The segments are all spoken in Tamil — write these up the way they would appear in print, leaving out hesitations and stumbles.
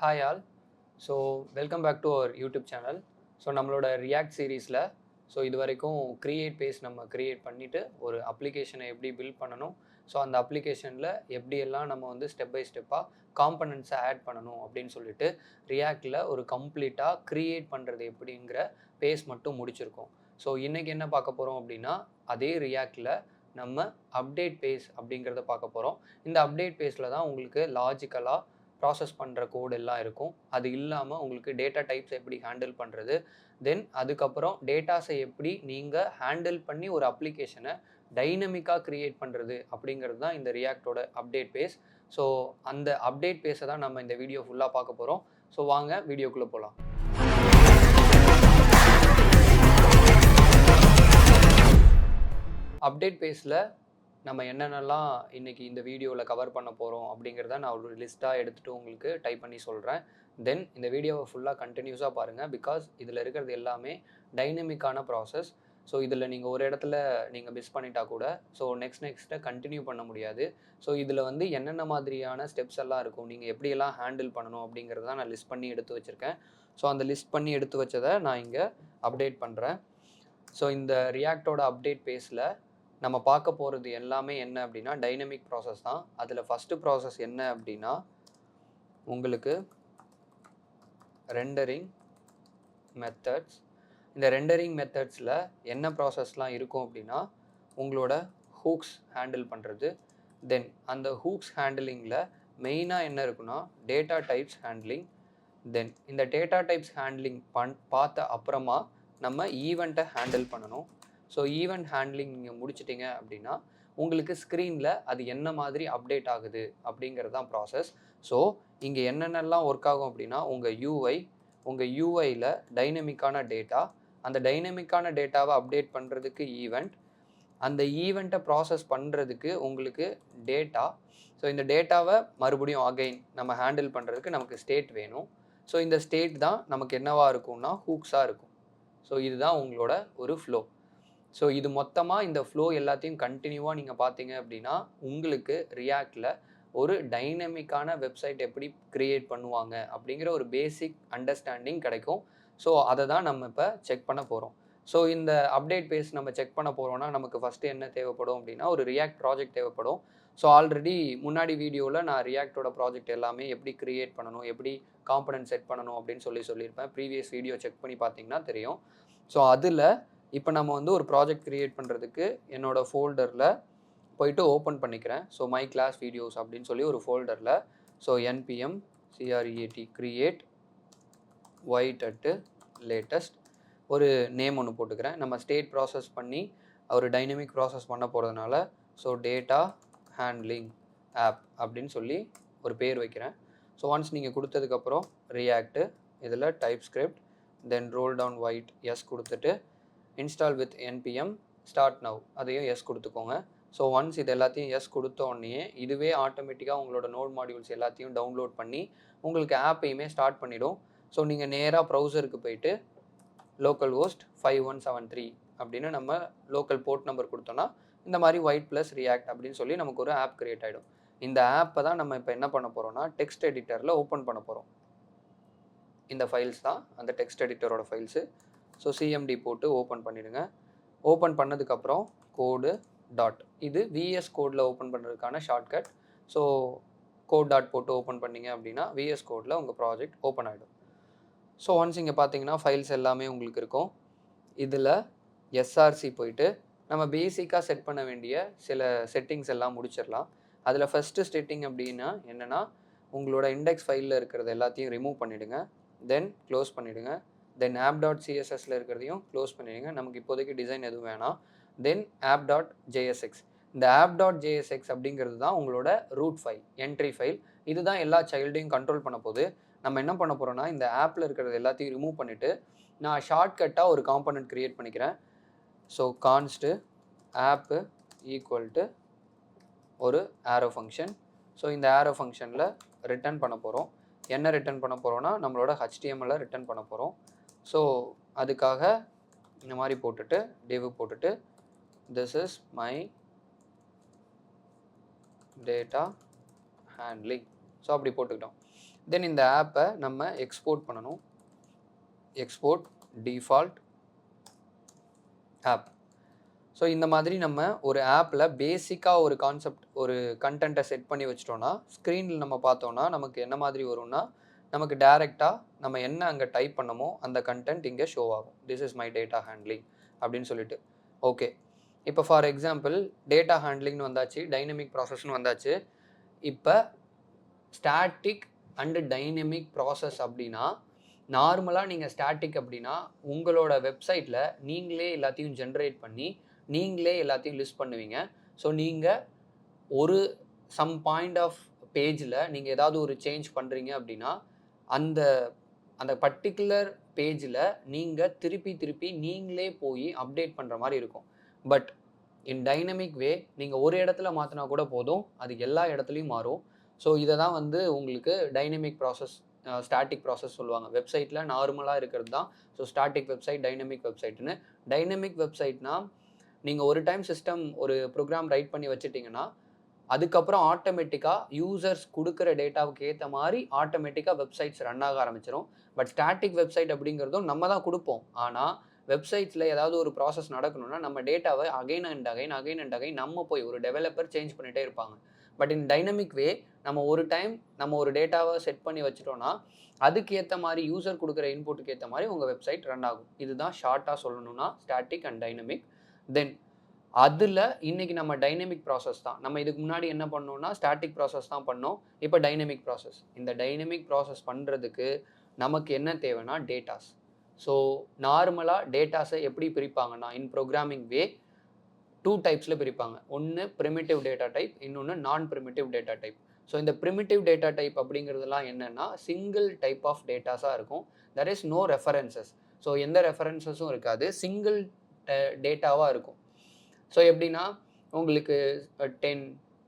Hi all. So welcome back to our YouTube channel. So நம்மளோட ரியாக்ட் சீரீஸில் இது வரைக்கும் கிரியேட் பேஸ் நம்ம கிரியேட் பண்ணிவிட்டு ஒரு அப்ளிகேஷனை எப்படி பில்ட் பண்ணணும், ஸோ அந்த அப்ளிகேஷனில் எப்படியெல்லாம் நம்ம ஸ்டெப் பை ஸ்டெப்பாக காம்பனன்ட்ஸை ஆட் பண்ணணும் அப்படின்னு சொல்லிட்டு ரியாக்டில் ஒரு கம்ப்ளீட்டாக க்ரியேட் பண்ணுறது எப்படிங்கிற பேஸ் மட்டும் முடிச்சிருக்கோம். ஸோ இன்றைக்கி என்ன பார்க்க போகிறோம் அப்படின்னா, அதே ரியாக்டில் நம்ம அப்டேட் பேஸ் அப்படிங்கிறத பார்க்க போகிறோம். இந்த அப்டேட் பேஸில் தான் உங்களுக்கு லாஜிக்கலாக ப்ராசஸ் பண்ணுற கோட் எல்லாம் இருக்கும். அது இல்லாமல் உங்களுக்கு டேட்டா டைப்ஸ் எப்படி ஹேண்டில் பண்ணுறது, தென் அதுக்கப்புறம் டேட்டாஸை எப்படி நீங்கள் ஹேண்டில் பண்ணி ஒரு அப்ளிகேஷனை டைனமிக்காக க்ரியேட் பண்ணுறது அப்படிங்கிறது தான் இந்த ரியாக்டோட அப்டேட் பேஸ். ஸோ அந்த அப்டேட் பேஸை தான் நம்ம இந்த வீடியோ ஃபுல்லாக பார்க்க போகிறோம். ஸோ வாங்க வீடியோக்குள்ளே போகலாம். அப்டேட் பேஸில் நம்ம என்னென்னலாம் இன்றைக்கி இந்த வீடியோவில் கவர் பண்ண போகிறோம் அப்படிங்கிறத நான் ஒரு லிஸ்ட்டாக எடுத்துகிட்டு உங்களுக்கு டைப் பண்ணி சொல்கிறேன். தென் இந்த வீடியோவை ஃபுல்லாக கண்டினியூஸாக பாருங்கள். பிகாஸ் இதில் இருக்கிறது எல்லாமே டைனமிக்கான ப்ராசஸ். ஸோ இதில் நீங்கள் ஒரு இடத்துல நீங்கள் மிஸ் பண்ணிட்டா கூட ஸோ நெக்ஸ்ட்டை கண்டினியூ பண்ண முடியாது. ஸோ இதில் என்னென்ன மாதிரியான ஸ்டெப்ஸ் எல்லாம் இருக்கும், நீங்கள் எப்படியெல்லாம் ஹேண்டில் பண்ணணும் அப்படிங்கிறத நான் லிஸ்ட் பண்ணி எடுத்து வச்சுருக்கேன். ஸோ அந்த லிஸ்ட் பண்ணி எடுத்து வச்சதை நான் இங்கே அப்டேட் பண்ணுறேன். ஸோ இந்த ரியாக்டோட அப்டேட் பேஸில் நம்ம பார்க்க போகிறது எல்லாமே என்ன அப்படின்னா டைனமிக் ப்ராசஸ் தான். அதில் ஃபஸ்ட்டு ப்ராசஸ் என்ன அப்படின்னா உங்களுக்கு ரெண்டரிங் மெத்தட்ஸ். இந்த ரெண்டரிங் மெத்தட்ஸில் என்ன ப்ராசஸ்லாம் இருக்கும் அப்படின்னா உங்களோட ஹூக்ஸ் ஹேண்டில் பண்ணுறது. தென் அந்த ஹூக்ஸ் ஹேண்டிலிங்கில் மெயினாக என்ன இருக்குன்னா டேட்டா டைப்ஸ் ஹேண்ட்லிங். தென் இந்த டேட்டா டைப்ஸ் ஹேண்ட்லிங் பார்த்த அப்புறமா நம்ம ஈவெண்ட்டை ஹேண்டில் பண்ணணும். ஸோ ஈவெண்ட் ஹேண்ட்லிங் நீங்கள் முடிச்சிட்டிங்க அப்படின்னா உங்களுக்கு ஸ்க்ரீனில் அது என்ன மாதிரி அப்டேட் ஆகுது அப்படிங்கிறது தான் ப்ராசஸ். ஸோ இங்கே என்னென்னலாம் ஒர்க் ஆகும் அப்படின்னா உங்கள் யூஐயில் டைனமிக்கான டேட்டா, அந்த டைனமிக்கான டேட்டாவை அப்டேட் பண்ணுறதுக்கு ஈவெண்ட், அந்த ஈவெண்ட்டை ப்ராசஸ் பண்ணுறதுக்கு உங்களுக்கு டேட்டா. ஸோ இந்த டேட்டாவை மறுபடியும் அகைன் நம்ம ஹேண்டில் பண்ணுறதுக்கு நமக்கு ஸ்டேட் வேணும். ஸோ இந்த ஸ்டேட் தான் நமக்கு என்னவாக இருக்கும்னா ஹூக்ஸாக இருக்கும். ஸோ இதுதான் உங்களோட ஒரு ஃப்ளோ. ஸோ இது மொத்தமாக இந்த ஃப்ளோ எல்லாத்தையும் கண்டினியூவாக நீங்கள் பார்த்தீங்க அப்படின்னா உங்களுக்கு ரியாக்டில் ஒரு டைனமிக்கான வெப்சைட் எப்படி க்ரியேட் பண்ணுவாங்க அப்படிங்கிற ஒரு பேசிக் அண்டர்ஸ்டாண்டிங் கிடைக்கும். ஸோ அதை தான் நம்ம இப்போ செக் பண்ண போகிறோம். ஸோ இந்த அப்டேட் பேஸ் நம்ம செக் பண்ண போகிறோம்னா நமக்கு ஃபஸ்ட்டு என்ன தேவைப்படும் அப்படின்னா ஒரு ரியாக்ட் ப்ராஜெக்ட் தேவைப்படும். ஸோ ஆல்ரெடி முன்னாடி வீடியோவில் நான் ரியாக்டோட ப்ராஜெக்ட் எல்லாமே எப்படி க்ரியேட் பண்ணணும், எப்படி காம்பனன்ட் செட் பண்ணணும் அப்படின்னு சொல்லியிருப்பேன். ப்ரீவியஸ் வீடியோ செக் பண்ணி பார்த்தீங்கன்னா தெரியும். ஸோ அதில் இப்போ நம்ம ஒரு ப்ராஜெக்ட் க்ரியேட் பண்ணுறதுக்கு என்னோடய ஃபோல்டரில் போயிட்டு ஓப்பன் பண்ணிக்கிறேன். ஸோ மை கிளாஸ் வீடியோஸ் அப்படின்னு சொல்லி ஒரு ஃபோல்டரில் so npm creat create white latest ஒரு நேம் ஒன்று போட்டுக்கிறேன். நம்ம ஸ்டேட் ப்ராசஸ் பண்ணி ஒரு டைனமிக் ப்ராசஸ் பண்ண போகிறதுனால ஸோ டேட்டா ஹேண்ட்லிங் ஆப் அப்படின்னு சொல்லி ஒரு பேர் வைக்கிறேன். ஸோ ஒன்ஸ் நீங்கள் கொடுத்ததுக்கப்புறம் ரியாக்ட் இதில் TypeScript then roll down white yes கொடுத்துட்டு install with npm start now அதையும் எஸ் கொடுத்துக்கோங்க. ஸோ ஒன்ஸ் இது எல்லாத்தையும் எஸ் கொடுத்த உடனே இதுவே ஆட்டோமேட்டிக்காக உங்களோட நோட் மாடியூல்ஸ் எல்லாத்தையும் டவுன்லோட் பண்ணி உங்களுக்கு ஆப்பையுமே ஸ்டார்ட் பண்ணிவிடும். ஸோ நீங்கள் நேராக ப்ரௌசருக்கு போயிட்டு லோக்கல் ஹோஸ்ட் 5173 அப்படின்னு நம்ம லோக்கல் போர்ட் நம்பர் கொடுத்தோன்னா இந்த மாதிரி ஒயிட் ப்ளஸ் ரியாக்ட் அப்படின்னு சொல்லி நமக்கு ஒரு ஆப் க்ரியேட் ஆகிடும். இந்த ஆப்பை தான் நம்ம இப்போ என்ன பண்ண போகிறோம்னா டெக்ஸ்ட் எடிட்டரில் ஓப்பன் பண்ண போகிறோம். இந்த ஃபைல்ஸ் தான் அந்த டெக்ஸ்ட் எடிட்டரோட ஃபைல்ஸு. ஸோ சிஎம்டி போட்டு ஓப்பன் பண்ணிவிடுங்க. ஓப்பன் பண்ணதுக்கப்புறம் கோடு டாட் இது விஎஸ் கோடில் ஓப்பன் பண்ணுறதுக்கான ஷார்ட்கட். ஸோ கோட் டாட் போட்டு ஓப்பன் பண்ணிங்க அப்படின்னா விஎஸ் கோடில் உங்கள் ப்ராஜெக்ட் ஓப்பன் ஆகிடும். ஸோ ஒன்ஸ் இங்கே பார்த்தீங்கன்னா ஃபைல்ஸ் எல்லாமே உங்களுக்கு இருக்கும். இதில் எஸ்ஆர்சி போயிட்டு நம்ம பேசிக்காக செட் பண்ண வேண்டிய சில செட்டிங்ஸ் எல்லாம் முடிச்சிடலாம். அதில் ஃபஸ்ட்டு செட்டிங் அப்படின்னா என்னென்னா உங்களோட இண்டெக்ஸ் ஃபைலில் இருக்கிறது எல்லாத்தையும் ரிமூவ் பண்ணிவிடுங்க. தென் க்ளோஸ் பண்ணிவிடுங்க. தென் app.cssல இருக்கிறதையும் க்ளோஸ் பண்ணிடுங்க. நமக்கு இப்போதைக்கு டிசைன் எதுவும் வேணாம். தென் app.jsx. இந்த app.jsx அப்படிங்கிறது தான் உங்களோட ரூட் ஃபைல், என்ட்ரி ஃபைல். இதுதான் எல்லா சைல்டையும் கண்ட்ரோல் பண்ண போகுது. நம்ம என்ன பண்ண போகிறோம்னா இந்த ஆப்பில் இருக்கிறது எல்லாத்தையும் ரிமூவ் பண்ணிவிட்டு நான் ஷார்ட்கட்டாக ஒரு காம்பனன்ட் க்ரியேட் பண்ணிக்கிறேன். ஸோ கான்ஸ்ட்டு ஆப்பு ஈக்குவல் டு ஒரு ஆரோ ஃபங்க்ஷன். ஸோ இந்த ஆரோ ஃபங்க்ஷனில் ரிட்டர்ன் பண்ண போகிறோம். என்ன ரிட்டர்ன் பண்ண போகிறோம்னா நம்மளோட HTML ரிட்டர்ன் பண்ண போகிறோம். ஸோ அதுக்காக இந்த மாதிரி போட்டுட்டு div போட்டுட்டு this is my data handling. So அப்படி போட்டுக்கிட்டோம். தென் இந்த ஆப்பை நம்ம எக்ஸ்போர்ட் பண்ணணும். Export default app. ஸோ இந்த மாதிரி நம்ம ஒரு ஆப்பில் பேசிக்காக ஒரு கான்செப்ட் ஒரு கண்டென்ட்டை செட் பண்ணி வச்சிட்டோன்னா ஸ்க்ரீனில் நம்ம பார்த்தோன்னா நமக்கு என்ன மாதிரி வரும்னா நமக்கு டேரெக்டாக நம்ம என்ன அங்கே டைப் பண்ணமோ அந்த கண்டென்ட் இங்கே ஷோ ஆகும். This is my data handling அப்படின்னு சொல்லிட்டு. ஓகே, இப்போ ஃபார் எக்ஸாம்பிள் டேட்டா ஹேண்ட்லிங்னு வந்தாச்சு, டைனமிக் ப்ராசஸ்னு வந்தாச்சு. இப்போ ஸ்டாட்டிக் அண்டு டைனமிக் ப்ராசஸ் அப்படின்னா நார்மலாக நீங்கள் ஸ்டாட்டிக் அப்படின்னா உங்களோட வெப்சைட்டில் நீங்களே எல்லாத்தையும் ஜென்ரேட் பண்ணி நீங்களே எல்லாத்தையும் லிஸ்ட் பண்ணுவீங்க. ஸோ நீங்கள் ஒரு சம் பாயிண்ட் ஆஃப் பேஜில் நீங்கள் ஏதாவது ஒரு சேஞ்ச் பண்ணுறீங்க அப்படின்னா அந்த அந்த பர்டிகுலர் பேஜில் நீங்கள் திருப்பி நீங்களே போய் அப்டேட் பண்ணுற மாதிரி இருக்கும். பட் இன் டைனமிக் வே நீங்கள் ஒரு இடத்துல மாற்றினா கூட போதும், அது எல்லா இடத்துலையும் மாறும். ஸோ இதை தான் வந்து உங்களுக்கு டைனமிக் ப்ராசஸ் ஸ்டாட்டிக் ப்ராசஸ் சொல்லுவாங்க. வெப்சைட்டில் நார்மலாக இருக்கிறது தான் ஸோ ஸ்டாட்டிக் வெப்சைட், டைனமிக் வெப்சைட்னு. டைனமிக் வெப்சைட்னால் நீங்கள் ஒரு டைம் சிஸ்டம் ஒரு ப்ரோக்ராம் ரைட் பண்ணி வச்சுட்டிங்கன்னா அதுக்கப்புறம் ஆட்டோமேட்டிக்காக யூசர்ஸ் கொடுக்குற டேட்டாவுக்கு ஏற்ற மாதிரி ஆட்டோமேட்டிக்காக வெப்சைட்ஸ் ரன் ஆக ஆரம்பிச்சிடும். பட் ஸ்டாட்டிக் வெப்சைட் அப்படிங்கிறதும் நம்ம தான் கொடுப்போம். ஆனால் வெப்சைட்ஸில் ஏதாவது ஒரு ப்ராசஸ் நடக்கணும்னா நம்ம டேட்டாவை அகைன் அண்ட் அகைன் நம்ம போய் ஒரு டெவலப்பர் சேஞ்ச் பண்ணிகிட்டே இருப்பாங்க. பட் இன் டைனமிக் வே நம்ம ஒரு டைம் நம்ம ஒரு டேட்டாவை செட் பண்ணி வச்சிட்டோம்னா அதுக்கு ஏற்ற மாதிரி யூசர் கொடுக்குற இன்புட்டுக்கு ஏற்ற மாதிரி உங்கள் வெப்சைட் ரன் ஆகும். இதுதான் ஷார்ட்டாக சொல்லணும்னா ஸ்டாட்டிக் அண்ட் டைனமிக். தென் அதில் இன்றைக்கி நம்ம டைனமிக் ப்ராசஸ் தான். நம்ம இதுக்கு முன்னாடி என்ன பண்ணோம்னா ஸ்டாட்டிக் ப்ராசஸ் தான் பண்ணோம். இப்போ டைனமிக் ப்ராசஸ். இந்த டைனமிக் ப்ராசஸ் பண்ணுறதுக்கு நமக்கு என்ன தேவைன்னா டேட்டாஸ். ஸோ நார்மலாக டேட்டாஸை எப்படி பிரிப்பாங்கன்னா இன் ப்ரோக்ராமிங் வே 2 டைப்ஸில் பிரிப்பாங்க. ஒன்று ப்ரிமிட்டிவ் டேட்டா டைப், இன்னொன்று non primitive data type. So இந்த ப்ரிமிட்டிவ் டேட்டா டைப் அப்படிங்கிறதுலாம் என்னென்னா சிங்கிள் டைப் ஆஃப் டேட்டாஸாக இருக்கும். There is no references. So எந்த ரெஃபரன்சஸும் இருக்காது, சிங்கிள் டேட்டாவாக இருக்கும். ஸோ எப்படின்னா உங்களுக்கு 10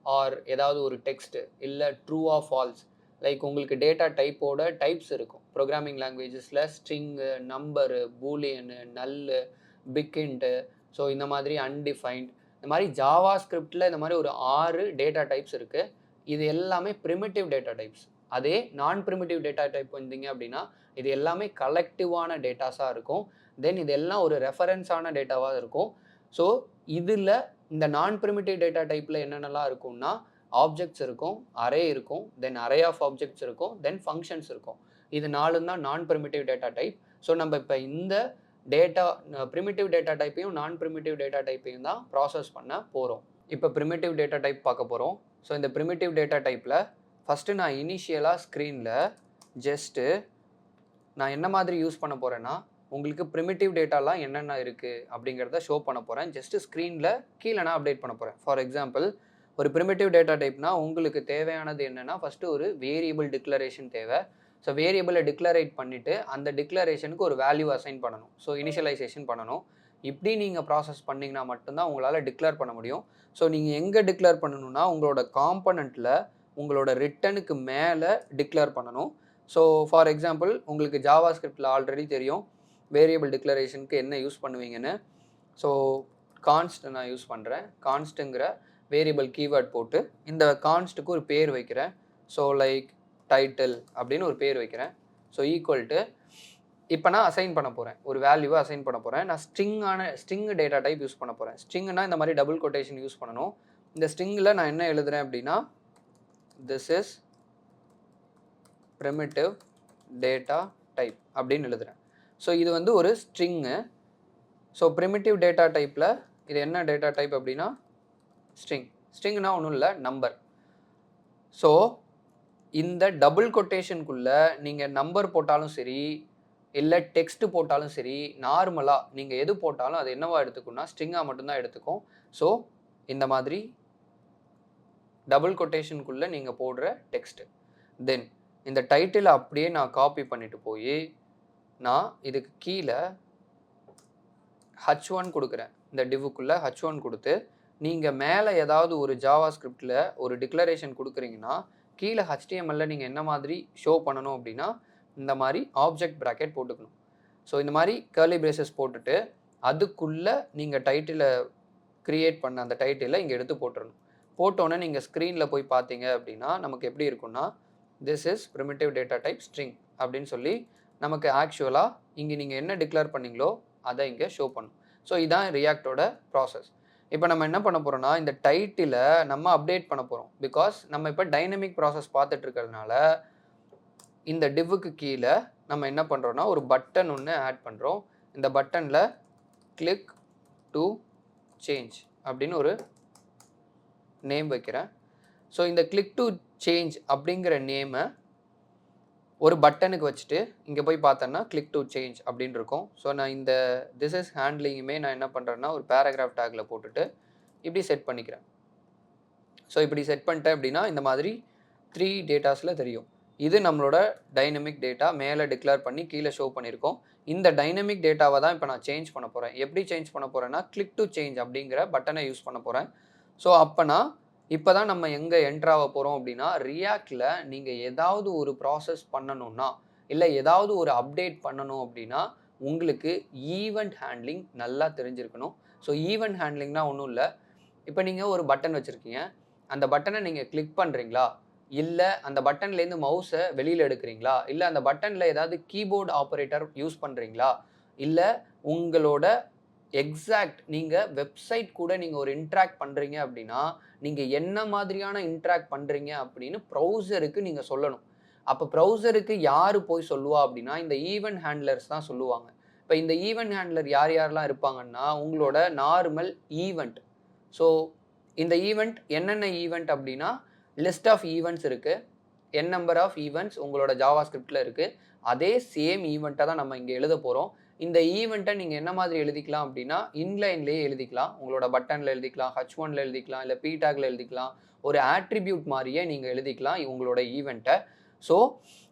ஆர் ஏதாவது ஒரு டெக்ஸ்ட்டு இல்லை ட்ரூ ஆர் ஃபால்ஸ் லைக் உங்களுக்கு டேட்டா டைப்போட டைப்ஸ் இருக்கும். ப்ரோக்ராமிங் லாங்குவேஜஸில் ஸ்ட்ரிங்கு, நம்பரு, பூலியனு, நல்லு, பிக்கின்ட்டு, ஸோ இந்த மாதிரி அன்டிஃபைன்ட், இந்த மாதிரி ஜாவா ஸ்கிரிப்டில் இந்த மாதிரி ஒரு 6 டேட்டா டைப்ஸ் இருக்குது. இது எல்லாமே ப்ரிமிட்டிவ் டேட்டா டைப்ஸ். அதே நான் ப்ரிமிட்டிவ் டேட்டா டைப் வந்தீங்க அப்படின்னா இது எல்லாமே கலெக்டிவான டேட்டாஸாக இருக்கும். தென் இது எல்லாம் ஒரு ரெஃபரன்ஸான டேட்டாவாக இருக்கும். ஸோ இதில் இந்த நான் ப்ரிமிட்டிவ் டேட்டா டைப்பில் என்னென்னலாம் இருக்கும்னா ஆப்ஜெக்ட்ஸ் இருக்கும், அரே இருக்கும், தென் அரே ஆஃப் ஆப்ஜெக்ட்ஸ் இருக்கும், தென் ஃபங்க்ஷன்ஸ் இருக்கும். இது 4 தான் நான் ப்ரிமிட்டிவ் டேட்டா டைப். ஸோ நம்ம இப்போ இந்த டேட்டா ப்ரிமிட்டிவ் டேட்டா டைப்பையும் நான் ப்ரிமிட்டிவ் டேட்டா டைப்பையும் தான் ப்ராசஸ் பண்ண போகிறோம். இப்போ ப்ரிமிட்டிவ் டேட்டா டைப் பார்க்க போகிறோம். ஸோ இந்த ப்ரிமிட்டிவ் டேட்டா டைப்பில் ஃபஸ்ட்டு நான் இனிஷியலாக ஸ்க்ரீனில் ஜஸ்ட்டு நான் என்ன மாதிரி யூஸ் பண்ண போகிறேன்னா உங்களுக்கு ப்ரிமிட்டிவ் டேட்டாலாம் என்னென்ன இருக்குது அப்படிங்கிறத ஷோ பண்ண போகிறேன். ஜஸ்ட்டு ஸ்க்ரீனில் கீழே நான் அப்டேட் பண்ண போகிறேன். ஃபார் எக்ஸாம்பிள் ஒரு ப்ரிமிட்டிவ் டேட்டா டைப்னா உங்களுக்கு தேவையானது என்னென்னா ஃபஸ்ட்டு ஒரு வேரியபிள் டிக்ளரேஷன் தேவை. ஸோ வேரியபிளை டிக்ளரேட் பண்ணிவிட்டு அந்த டிக்ளரேஷனுக்கு ஒரு வேல்யூ அசைன் பண்ணணும். ஸோ இனிஷியலைசேஷன் பண்ணணும். இப்படி நீங்கள் ப்ராசஸ் பண்ணிங்கன்னா மட்டும்தான் உங்களால் டிக்ளேர் பண்ண முடியும். ஸோ நீங்கள் எங்கே டிக்ளேர் பண்ணணும்னா உங்களோட காம்பனண்ட்டில் உங்களோட ரிட்டனுக்கு மேலே டிக்ளேர் பண்ணணும். ஸோ ஃபார் எக்ஸாம்பிள் உங்களுக்கு ஜாவா ஸ்கிரிப்டில் ஆல்ரெடி தெரியும் வேரியபிள் டிக்ளரேஷனுக்கு என்ன யூஸ் பண்ணுவீங்கன்னு. ஸோ கான்ஸ்ட் நான் யூஸ் பண்ணுறேன். கான்ஸ்ட்டுங்கிற வேரியபிள் கீவேர்ட் போட்டு இந்த கான்ஸ்ட்டுக்கு ஒரு பேர் வைக்கிறேன். ஸோ லைக் டைட்டில் அப்படின்னு ஒரு பேர் வைக்கிறேன். ஸோ ஈக்குவல் டு இப்போ நான் அசைன் பண்ண போகிறேன், ஒரு வேல்யூவை அசைன் பண்ண போகிறேன். நான் ஸ்ட்ரிங் டேட்டா டைப் யூஸ் பண்ண போகிறேன். ஸ்ட்ரிங்னா இந்த மாதிரி டபுள் கொட்டேஷன் யூஸ் பண்ணணும். இந்த ஸ்ட்ரிங்கில் நான் என்ன எழுதுகிறேன் அப்படின்னா this is primitive data type அப்படின்னு எழுதுகிறேன். ஸோ இது வந்து ஒரு ஸ்ட்ரிங்கு. ஸோ ப்ரிமிட்டிவ் டேட்டா டைப்பில் இது என்ன டேட்டா டைப் அப்படின்னா ஸ்ட்ரிங்னா ஒன்றும் இல்லை, நம்பர். ஸோ இந்த டபுள் கொட்டேஷனுக்குள்ளே நீங்கள் நம்பர் போட்டாலும் சரி இல்லை டெக்ஸ்ட் போட்டாலும் சரி நார்மலாக நீங்கள் எது போட்டாலும் அது என்னவா எடுத்துக்கும்னா ஸ்ட்ரிங்காக மட்டும்தான் எடுத்துக்கும். ஸோ இந்த மாதிரி டபுள் கொட்டேஷனுக்குள்ளே நீங்கள் போடுற டெக்ஸ்ட்டு. தென் இந்த டைட்டிலை அப்படியே நான் காப்பி பண்ணிட்டு போய் நான் இதுக்கு கீழே h1 கொடுக்குறேன். இந்த டிவுக்குள்ளே h1 கொடுத்து நீங்கள் மேலே ஏதாவது ஒரு ஜாவா ஸ்கிரிப்டில் ஒரு டிக்ளரேஷன் கொடுக்குறீங்கன்னா கீழே HTML நீங்கள் என்ன மாதிரி ஷோ பண்ணணும் அப்படின்னா இந்த மாதிரி ஆப்ஜெக்ட் ப்ராக்கெட் போட்டுக்கணும். ஸோ இந்த மாதிரி கர்லி பிரேசஸ் போட்டுட்டு அதுக்குள்ளே நீங்கள் டைட்டிலை க்ரியேட் பண்ண அந்த டைட்டிலை இங்கே எடுத்து போட்டுடணும். போட்டோன்னே நீங்கள் ஸ்க்ரீனில் போய் பார்த்தீங்க அப்படின்னா நமக்கு எப்படி இருக்குன்னா this is primitive data type string அப்படின்னு சொல்லி நமக்கு ஆக்சுவலாக இங்கே நீங்கள் என்ன டிக்ளேர் பண்ணீங்களோ அதை இங்கே ஷோ பண்ணும். ஸோ இதான் ரியாக்டோட ப்ராசஸ். இப்போ நம்ம என்ன பண்ண போகிறோம்னா இந்த டைட்டிலை நம்ம அப்டேட் பண்ண போகிறோம். பிகாஸ் நம்ம இப்போ டைனமிக் ப்ராசஸ் பார்த்துட்டு இருக்கிறதுனால இந்த டிவ்வுக்கு கீழே நம்ம என்ன பண்ணுறோன்னா ஒரு பட்டன் ஒன்று ஆட் பண்ணுறோம். இந்த பட்டனில் கிளிக் டு சேஞ்ச் அப்படின்னு ஒரு நேம் வைக்கிறேன். ஸோ இந்த கிளிக் டு சேஞ்ச் அப்படிங்கிற நேமை ஒரு பட்டனுக்கு வச்சுட்டு இங்கே போய் பார்த்தோன்னா கிளிக் டு சேஞ்ச் அப்படின்னு இருக்கும். ஸோ நான் இந்த திஸ் இஸ் ஹேண்ட்லிங்குமே நான் என்ன பண்ணுறேன்னா ஒரு பேராகிராஃப் டேக்கில் போட்டுட்டு இப்படி செட் பண்ணிக்கிறேன். ஸோ இப்படி செட் பண்ணிட்டேன் அப்படின்னா இந்த மாதிரி 3 டேட்டாஸில் தெரியும். இது நம்மளோட டைனமிக் டேட்டா மேலே டிக்ளேர் பண்ணி கீழே ஷோ பண்ணியிருக்கோம். இந்த டைனமிக் டேட்டாவை தான் இப்போ நான் சேஞ்ச் பண்ண போகிறேன். எப்படி சேஞ்ச் பண்ண போகிறேன்னா கிளிக் டு சேஞ்ச் அப்படிங்கிற பட்டனை யூஸ் பண்ண போகிறேன். ஸோ அப்போனா இப்போ தான் நம்ம எங்கே என்ட்ரு ஆக போகிறோம் அப்படின்னா ரியாக்டில் நீங்கள் ஏதாவது ஒரு ப்ராசஸ் பண்ணணும்னா இல்லை ஏதாவது ஒரு அப்டேட் பண்ணணும் அப்படின்னா உங்களுக்கு ஈவெண்ட் ஹேண்ட்லிங் நல்லா தெரிஞ்சிருக்கணும். ஸோ ஈவெண்ட் ஹேண்ட்லிங்னா ஒன்றும் இல்லை. இப்போ நீங்கள் ஒரு பட்டன் வச்சுருக்கீங்க. அந்த பட்டனை நீங்கள் கிளிக் பண்ணுறீங்களா, இல்லை அந்த பட்டன்லேருந்து மவுஸை வெளியில் எடுக்கிறீங்களா, இல்லை அந்த பட்டனில் ஏதாவது கீபோர்டு ஆப்ரேட்டர் யூஸ் பண்ணுறீங்களா, இல்லை உங்களோட எக்ஸாக்ட் நீங்கள் வெப்சைட் கூட நீங்கள் ஒரு இன்ட்ராக்ட் பண்ணுறீங்க அப்படின்னா நீங்கள் என்ன மாதிரியான இன்ட்ராக்ட் பண்ணுறீங்க அப்படின்னு ப்ரௌசருக்கு நீங்கள் சொல்லணும். அப்போ ப்ரௌசருக்கு யார் போய் சொல்லுவா அப்படின்னா இந்த ஈவெண்ட் ஹேண்ட்லர்ஸ் தான் சொல்லுவாங்க. இப்போ இந்த ஈவெண்ட் ஹேண்ட்லர் யார் யாரெல்லாம் இருப்பாங்கன்னா உங்களோட நார்மல் ஈவெண்ட். ஸோ இந்த ஈவெண்ட் என்னென்ன ஈவெண்ட் அப்படின்னா லிஸ்ட் ஆஃப் ஈவெண்ட்ஸ் இருக்குது, என் நம்பர் ஆஃப் ஈவெண்ட்ஸ் உங்களோட ஜாவா ஸ்கிரிப்டில் இருக்குது. அதே சேம் ஈவெண்ட்டை தான் நம்ம இங்கே எழுத போகிறோம். இந்த ஈவெண்ட்டை நீங்கள் என்ன மாதிரி எழுதிக்கலாம் அப்படின்னா இன்லைன்லேயே எழுதிக்கலாம். உங்களோட பட்டனில் எழுதிக்கலாம், H1ல எழுதிக்கலாம், இல்லை P டேக்ல எழுதிக்கலாம். ஒரு ஆட்ரிபியூட் மாதிரியே நீங்கள் எழுதிக்கலாம் உங்களோட ஈவெண்ட்டை. ஸோ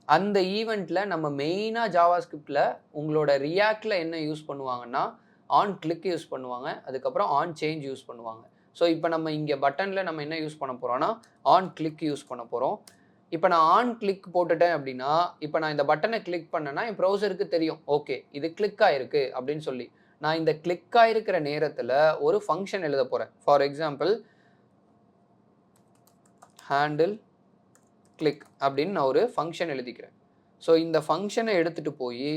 அந்த ஈவெண்ட்டில் நம்ம மெயினாக ஜாவா ஸ்கிரிப்டில் உங்களோட ரியாக்டில் என்ன யூஸ் பண்ணுவாங்கன்னா ஆன் கிளிக் யூஸ் பண்ணுவாங்க, அதுக்கப்புறம் ஆன் சேஞ்ச் யூஸ் பண்ணுவாங்க. ஸோ இப்போ நம்ம இங்கே பட்டனில் நம்ம என்ன யூஸ் பண்ண போகிறோன்னா ஆன் கிளிக் யூஸ் பண்ண போகிறோம். இப்போ நான் ஆன் கிளிக் போட்டுட்டேன் அப்படின்னா இப்போ நான் இந்த பட்டனை கிளிக் பண்ணேன்னா என் ப்ரௌசருக்கு தெரியும் ஓகே இது கிளிக் ஆகிருக்கு அப்படின்னு சொல்லி. நான் இந்த கிளிக் ஆகிருக்கிற நேரத்தில் ஒரு ஃபங்க்ஷன் எழுத போகிறேன். ஃபார் எக்ஸாம்பிள் ஹேண்டில் கிளிக் அப்படின்னு நான் ஒரு ஃபங்க்ஷன் எழுதிக்கிறேன். ஸோ இந்த ஃபங்க்ஷனை எடுத்துகிட்டு போய்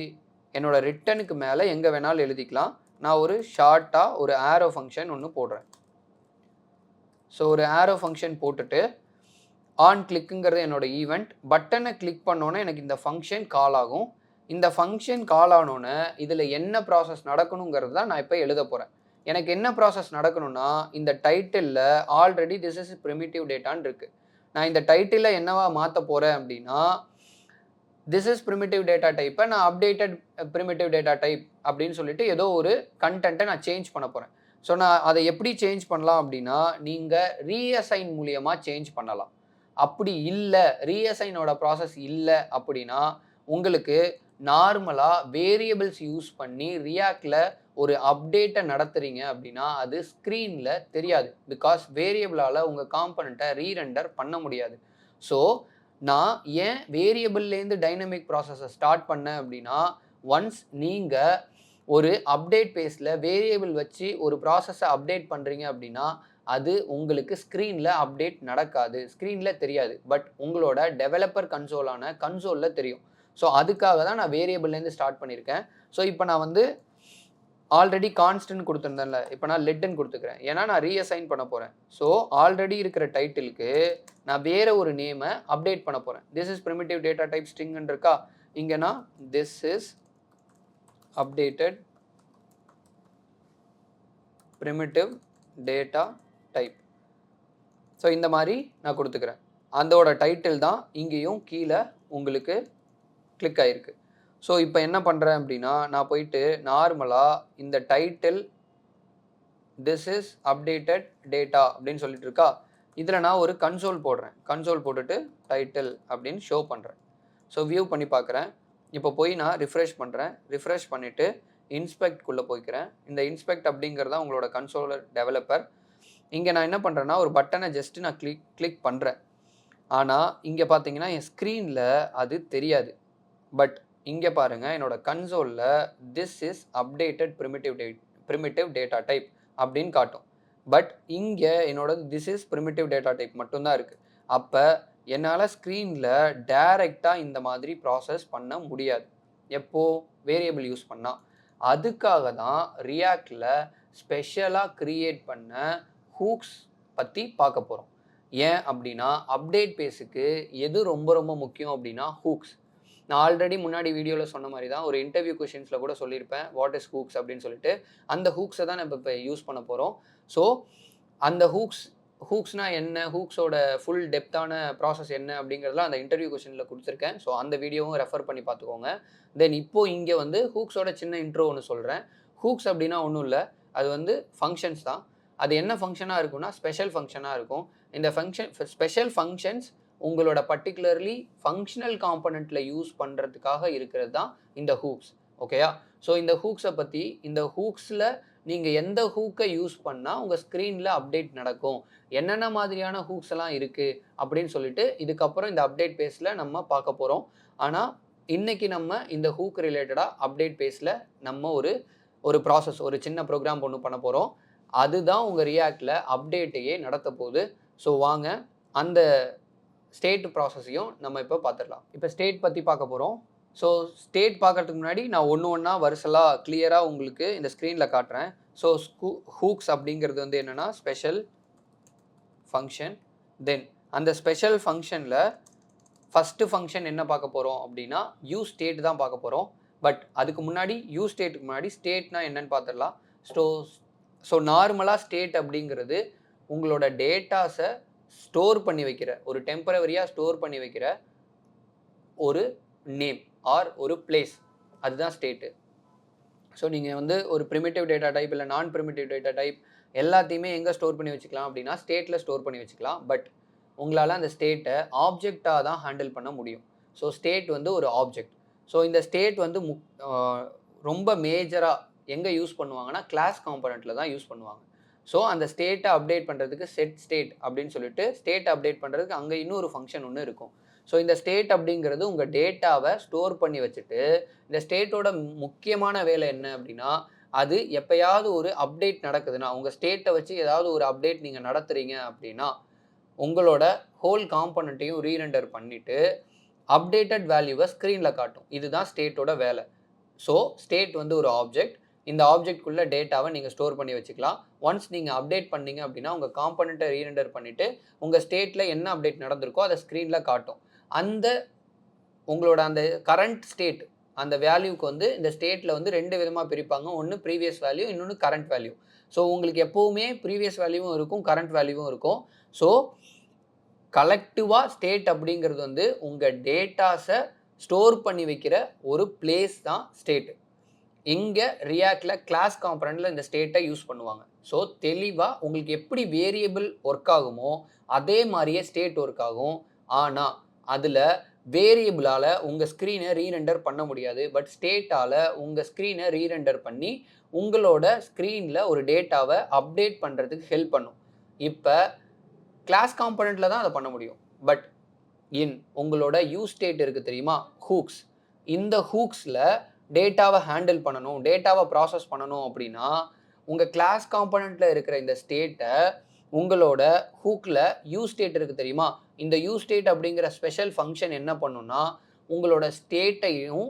என்னோட ரிட்டனுக்கு மேலே எங்கே வேணாலும் எழுதிக்கலாம். நான் ஒரு ஷார்ட்டாக ஒரு ஆரோ ஃபங்க்ஷன் ஒன்று போடுறேன். ஸோ ஒரு ஆரோ ஃபங்க்ஷன் போட்டுட்டு ஆன் கிளிக்குங்கிறது என்னோட ஈவெண்ட். பட்டனை கிளிக் பண்ணோன்னே எனக்கு இந்த ஃபங்க்ஷன் கால் ஆகும். இந்த ஃபங்க்ஷன் கால் ஆனோன்னே இதில் என்ன ப்ராசஸ் நடக்கணுங்கிறது தான் நான் இப்போ எழுத போகிறேன். எனக்கு என்ன ப்ராசஸ் நடக்கணும்னா இந்த டைட்டிலில் ஆல்ரெடி திஸ் இஸ் ப்ரிமிட்டிவ் டேட்டான்னு இருக்குது. நான் இந்த டைட்டிலில் என்னவா மாற்ற போகிறேன் அப்படின்னா திஸ் இஸ் ப்ரிமிட்டிவ் டேட்டா டைப்பை நான் அப்டேட்டட் ப்ரிமிட்டிவ் டேட்டா டைப் அப்படின்னு சொல்லிட்டு ஏதோ ஒரு கண்டென்ட்டை நான் சேஞ்ச் பண்ண போகிறேன். ஸோ நான் அதை எப்படி சேஞ்ச் பண்ணலாம் அப்படின்னா நீங்கள் ரீஅசைன் மூலியமாக சேஞ்ச் பண்ணலாம். அப்படி இல்லை ரீஅசைனோட ப்ராசஸ் இல்லை அப்படின்னா உங்களுக்கு நார்மலாக வேரியபிள்ஸ் யூஸ் பண்ணி ரியாக்டில் ஒரு அப்டேட்டை நடத்துகிறீங்க அப்படின்னா அது ஸ்க்ரீனில் தெரியாது. பிகாஸ் வேரியபிளால் உங்கள் காம்பனண்ட்டை ரீரெண்டர் பண்ண முடியாது. ஸோ நான் ஏன் வேரியபிள்லேருந்து டைனமிக் ப்ராசஸை ஸ்டார்ட் பண்ணேன் அப்படின்னா ஒன்ஸ் நீங்கள் ஒரு அப்டேட் பேஸில் வேரியபிள் வச்சு ஒரு ப்ராசஸை அப்டேட் பண்ணுறீங்க அப்படின்னா அது உங்களுக்கு ஸ்க்ரீனில் அப்டேட் நடக்காது, ஸ்க்ரீனில் தெரியாது. பட் உங்களோட டெவலப்பர் கன்சோலில் தெரியும். ஸோ அதுக்காக தான் நான் வேரியபிள்லேருந்து ஸ்டார்ட் பண்ணியிருக்கேன். ஸோ இப்போ நான் வந்து ஆல்ரெடி கான்ஸ்டன்ட் கொடுத்துருந்தேன்ல, இப்போ நான் லெட்டுன்னு கொடுத்துக்கிறேன். ஏன்னா நான் ரீஅசைன் பண்ண போகிறேன். ஸோ ஆல்ரெடி இருக்கிற டைட்டிலுக்கு நான் வேறு ஒரு நேமை அப்டேட் பண்ண போகிறேன். This is primitive data type ஸ்ட்ரிங்னு இருக்கா, இங்கே நான் this is updated primitive data type. So இந்த மாதிரி நான் கொடுத்துக்கிறேன். அதோட டைட்டில் தான் இங்கேயும் கீழே உங்களுக்கு கிளிக் ஆகிருக்கு. ஸோ இப்போ என்ன பண்ணுறேன் அப்படின்னா நான் போயிட்டு நார்மலாக இந்த title this is updated data அப்படின்னு சொல்லிட்டு இருக்கா, இதில் நான் ஒரு கன்சோல் போடுறேன். கன்சோல் போட்டுட்டு டைட்டில் அப்படின்னு ஷோ பண்ணுறேன். ஸோ வியூ பண்ணி பார்க்குறேன். இப்போ போய் நான் ரிஃப்ரெஷ் பண்ணுறேன். ரிஃப்ரெஷ் பண்ணிவிட்டு இன்ஸ்பெக்ட்குள்ளே போய்க்கிறேன். இந்த இன்ஸ்பெக்ட் அப்படிங்கிறது தான் உங்களோட கன்சோலர் டெவலப்பர். இங்கே நான் என்ன பண்ணுறேன்னா ஒரு பட்டனை ஜஸ்ட்டு நான் கிளிக் பண்ணுறேன். ஆனால் இங்கே பார்த்தீங்கன்னா என் ஸ்க்ரீனில் அது தெரியாது. பட் இங்கே பாருங்கள் என்னோட கன்சோலில் this is updated primitive data type அப்படின்னு காட்டும். பட் இங்கே என்னோட this is primitive data type மட்டும்தான் இருக்குது. அப்போ என்னால் ஸ்க்ரீனில் டைரெக்டாக இந்த மாதிரி ப்ராசஸ் பண்ண முடியாது. எப்போ வேரியபிள் யூஸ் பண்ணால். அதுக்காக தான் ரியாக்டில் ஸ்பெஷலாக க்ரியேட் பண்ண ஹூக்ஸ் பற்றி பார்க்க போகிறோம். ஏன் அப்படின்னா அப்டேட் பேஸுக்கு எது ரொம்ப ரொம்ப முக்கியம் அப்படின்னா ஹூக்ஸ். நான் ஆல்ரெடி முன்னாடி வீடியோவில் சொன்ன மாதிரி தான் ஒரு இன்டர்வியூ கொஷின்ஸில் கூட சொல்லியிருப்பேன் வாட் இஸ் ஹூக்ஸ் அப்படின்னு சொல்லிட்டு. அந்த ஹூக்ஸை தான் நம்ம இப்போ யூஸ் பண்ண போகிறோம். ஸோ அந்த ஹூக்ஸ்னால் என்ன, ஹூக்ஸோட ஃபுல் டெப்த்தான ப்ராசஸ் என்ன அப்படிங்கிறதுலாம் அந்த இன்டர்வியூ கொஷினில் கொடுத்துருக்கேன். ஸோ அந்த வீடியோவும் ரெஃபர் பண்ணி பார்த்துக்கோங்க. தென் இப்போது இங்கே வந்து ஹூக்ஸோட சின்ன இன்ட்ரோ ஒன்று சொல்கிறேன். ஹூக்ஸ் அப்படின்னா ஒன்றும் இல்லை, அது வந்து ஃபங்க்ஷன்ஸ் தான். அது என்ன ஃபங்க்ஷனாக இருக்கும்னா ஸ்பெஷல் ஃபங்க்ஷனாக இருக்கும். இந்த ஸ்பெஷல் ஃபங்க்ஷன்ஸ் உங்களோட பர்டிகுலர்லி ஃபங்க்ஷனல் காம்பனண்ட்டில் யூஸ் பண்ணுறதுக்காக இருக்கிறது தான் இந்த ஹூக்ஸ். ஓகேயா? ஸோ இந்த ஹூக்ஸை பற்றி, இந்த ஹூக்ஸில் நீங்கள் எந்த ஹூக்கை யூஸ் பண்ணால் உங்கள் ஸ்க்ரீனில் அப்டேட் நடக்கும், என்னென்ன மாதிரியான ஹூக்ஸ் எல்லாம் இருக்குது அப்படின்னு சொல்லிட்டு இதுக்கப்புறம் இந்த அப்டேட் பேஸில் நம்ம பார்க்க போகிறோம். ஆனால் இன்றைக்கி நம்ம இந்த ஹூக் ரிலேட்டடாக அப்டேட் பேஸில் நம்ம ஒரு ப்ராசஸ், ஒரு சின்ன ப்ரோக்ராம் ஒன்று பண்ண போகிறோம். அதுதான் உங்கள் ரியாக்டில் அப்டேட்டையே நடத்த போகுது. ஸோ வாங்க அந்த ஸ்டேட் ப்ராசஸையும் நம்ம இப்போ பார்த்துடலாம். இப்போ ஸ்டேட் பற்றி பார்க்க போகிறோம். ஸோ ஸ்டேட் பார்க்கறதுக்கு முன்னாடி நான் ஒன்று ஒன்றா வரிசலாக கிளியராக உங்களுக்கு இந்த ஸ்க்ரீனில் காட்டுறேன். ஸோ ஹூக்ஸ் அப்படிங்கிறது வந்து என்னென்னா ஸ்பெஷல் ஃபங்க்ஷன். தென் அந்த ஸ்பெஷல் ஃபங்க்ஷனில் ஃபஸ்ட்டு ஃபங்க்ஷன் என்ன பார்க்க போகிறோம் அப்படின்னா யூஸ் ஸ்டேட் தான் பார்க்க போகிறோம். பட் அதுக்கு முன்னாடி யூஸ் ஸ்டேட்டுக்கு முன்னாடி ஸ்டேட்னா என்னன்னு பார்த்துடலாம். ஸோ நார்மலாக ஸ்டேட் அப்படிங்கிறது உங்களோட டேட்டாஸை ஸ்டோர் பண்ணி வைக்கிற, ஒரு டெம்பரவரியாக ஸ்டோர் பண்ணி வைக்கிற ஒரு நேம் ஆர் ஒரு பிளேஸ், அதுதான் ஸ்டேட்டு. ஸோ நீங்கள் வந்து ஒரு ப்ரிமிட்டிவ் டேட்டா டைப் இல்லை நான் ப்ரிமிட்டிவ் டேட்டா டைப் எல்லாத்தையுமே எங்கே ஸ்டோர் பண்ணி வச்சுக்கலாம் அப்படின்னா ஸ்டேட்டில் ஸ்டோர் பண்ணி வச்சுக்கலாம். பட் உங்களால் அந்த ஸ்டேட்டை ஆப்ஜெக்டாக தான் ஹேண்டில் பண்ண முடியும். ஸோ ஸ்டேட் வந்து ஒரு ஆப்ஜெக்ட். ஸோ இந்த ஸ்டேட் வந்து ரொம்ப மேஜராக எங்கே யூஸ் பண்ணுவாங்கன்னா கிளாஸ் காம்பனண்ட்டில் தான் யூஸ் பண்ணுவாங்க. ஸோ அந்த ஸ்டேட்டை அப்டேட் பண்ணுறதுக்கு செட் ஸ்டேட் அப்படின்னு சொல்லிட்டு ஸ்டேட்டை அப்டேட் பண்ணுறதுக்கு அங்கே இன்னொரு ஃபங்க்ஷன் ஒன்று இருக்கும். ஸோ இந்த ஸ்டேட் அப்படிங்கிறது உங்கள் டேட்டாவை ஸ்டோர் பண்ணி வச்சுட்டு, இந்த ஸ்டேட்டோட முக்கியமான வேலை என்ன அப்படின்னா அது எப்போயாவது ஒரு அப்டேட் நடக்குதுன்னா, உங்கள் ஸ்டேட்டை வச்சு ஏதாவது ஒரு அப்டேட் நீங்கள் நடத்துகிறீங்க அப்படின்னா உங்களோட ஹோல் காம்பனண்ட்டையும் ரீரெண்டர் பண்ணிவிட்டு அப்டேட்டட் வேல்யூவை ஸ்க்ரீனில் காட்டும். இதுதான் ஸ்டேட்டோட வேலை. ஸோ ஸ்டேட் வந்து ஒரு ஆப்ஜெக்ட். இந்த ஆப்ஜெக்ட்குள்ளே டேட்டாவை நீங்கள் ஸ்டோர் பண்ணி வச்சுக்கலாம். ஒன்ஸ் நீங்கள் அப்டேட் பண்ணீங்க அப்படின்னா உங்கள் காம்பனண்ட்டை ரீரெண்டர் பண்ணிவிட்டு உங்கள் ஸ்டேட்டில் என்ன அப்டேட் நடந்திருக்கோ அதை ஸ்க்ரீனில் காட்டும். அந்த உங்களோட அந்த கரண்ட் ஸ்டேட், அந்த வேல்யூக்கு வந்து இந்த ஸ்டேட்டில் வந்து 2 விதமாக பிரிப்பாங்க. ஒன்று ப்ரீவியஸ் வேல்யூ, இன்னொன்று கரண்ட் வேல்யூ. ஸோ உங்களுக்கு எப்போவுமே ப்ரீவியஸ் வேல்யூவும் இருக்கும், கரண்ட் வேல்யூவும் இருக்கும். ஸோ கலெக்டிவாக ஸ்டேட் அப்படிங்கிறது வந்து உங்கள் டேட்டாஸை ஸ்டோர் பண்ணி வைக்கிற ஒரு பிளேஸ் தான் ஸ்டேட்டு. இங்கே ரியாக்டில் கிளாஸ் காம்பனண்ட்டில் இந்த ஸ்டேட்டை யூஸ் பண்ணுவாங்க. ஸோ தெளிவாக உங்களுக்கு எப்படி வேரியபிள் ஒர்க் ஆகுமோ அதே மாதிரியே ஸ்டேட் ஒர்க் ஆகும். ஆனால் அதில் வேரியபிளால் உங்கள் ஸ்க்ரீனை ரீரெண்டர் பண்ண முடியாது. பட் ஸ்டேட்டால் உங்கள் ஸ்க்ரீனை ரீரெண்டர் பண்ணி உங்களோட ஸ்க்ரீனில் ஒரு டேட்டாவை அப்டேட் பண்ணுறதுக்கு ஹெல்ப் பண்ணும். இப்போ கிளாஸ் காம்பனண்ட்டில் தான் அதை பண்ண முடியும். பட் உங்களோட யூஸ் ஸ்டேட் இருக்குது தெரியுமா, ஹூக்ஸ். இந்த ஹூக்ஸில் டேட்டாவை ஹேண்டில் பண்ணணும், டேட்டாவை ப்ராசஸ் பண்ணணும் அப்படின்னா உங்கள் கிளாஸ் காம்பனண்ட்டில் இருக்கிற இந்த ஸ்டேட்டை உங்களோட ஹூக்கில் யூஸ் ஸ்டேட் இருக்குது தெரியுமா, இந்த யூஸ் ஸ்டேட் அப்படிங்கிற ஸ்பெஷல் ஃபங்க்ஷன் என்ன பண்ணுன்னா உங்களோட ஸ்டேட்டையும்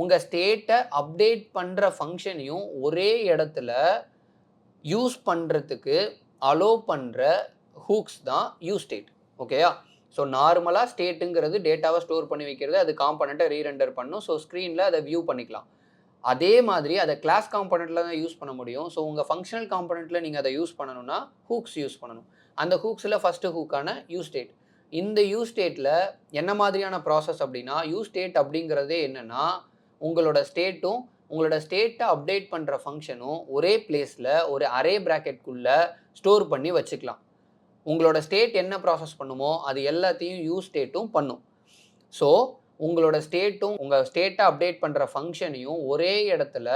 உங்கள் ஸ்டேட்டை அப்டேட் பண்ணுற ஃபங்க்ஷனையும் ஒரே இடத்துல யூஸ் பண்ணுறதுக்கு அலோவ் பண்ணுற ஹூக்ஸ் தான் யூஸ் ஸ்டேட். ஓகேயா? ஸோ நார்மலாக ஸ்டேட்டுங்கிறது டேட்டாவை ஸ்டோர் பண்ணி வைக்கிறது, அது காம்பனண்ட்டை ரீரெண்டர் பண்ணும். ஸோ ஸ்க்ரீனில் அதை வியூ பண்ணிக்கலாம். அதே மாதிரி அதை கிளாஸ் காம்பனண்ட்டில் தான் யூஸ் பண்ண முடியும். ஸோ உங்கள் ஃபங்க்ஷனல் காம்பனண்ட்டில் நீங்கள் அதை யூஸ் பண்ணணும்னா ஹூக்ஸ் யூஸ் பண்ணணும். அந்த ஹூக்ஸில் ஃபஸ்ட்டு ஹூக்கான யூஸ் ஸ்டேட். இந்த யூஸ் ஸ்டேட்டில் என்ன மாதிரியான ப்ராசஸ் அப்படின்னா, யூஸ் ஸ்டேட் அப்படிங்கிறதே என்னென்னா உங்களோட ஸ்டேட்டும் உங்களோட ஸ்டேட்டை அப்டேட் பண்ணுற ஃபங்க்ஷனும் ஒரே பிளேஸில் ஒரு அரே ப்ராக்கெட்குள்ளே ஸ்டோர் பண்ணி வச்சுக்கலாம். உங்களோட ஸ்டேட் என்ன ப்ராசஸ் பண்ணுமோ அது எல்லாத்தையும் யூஸ் ஸ்டேட்டும் பண்ணும். ஸோ உங்களோட ஸ்டேட்டும் உங்கள் ஸ்டேட்டை அப்டேட் பண்ணுற ஃபங்க்ஷனையும் ஒரே இடத்துல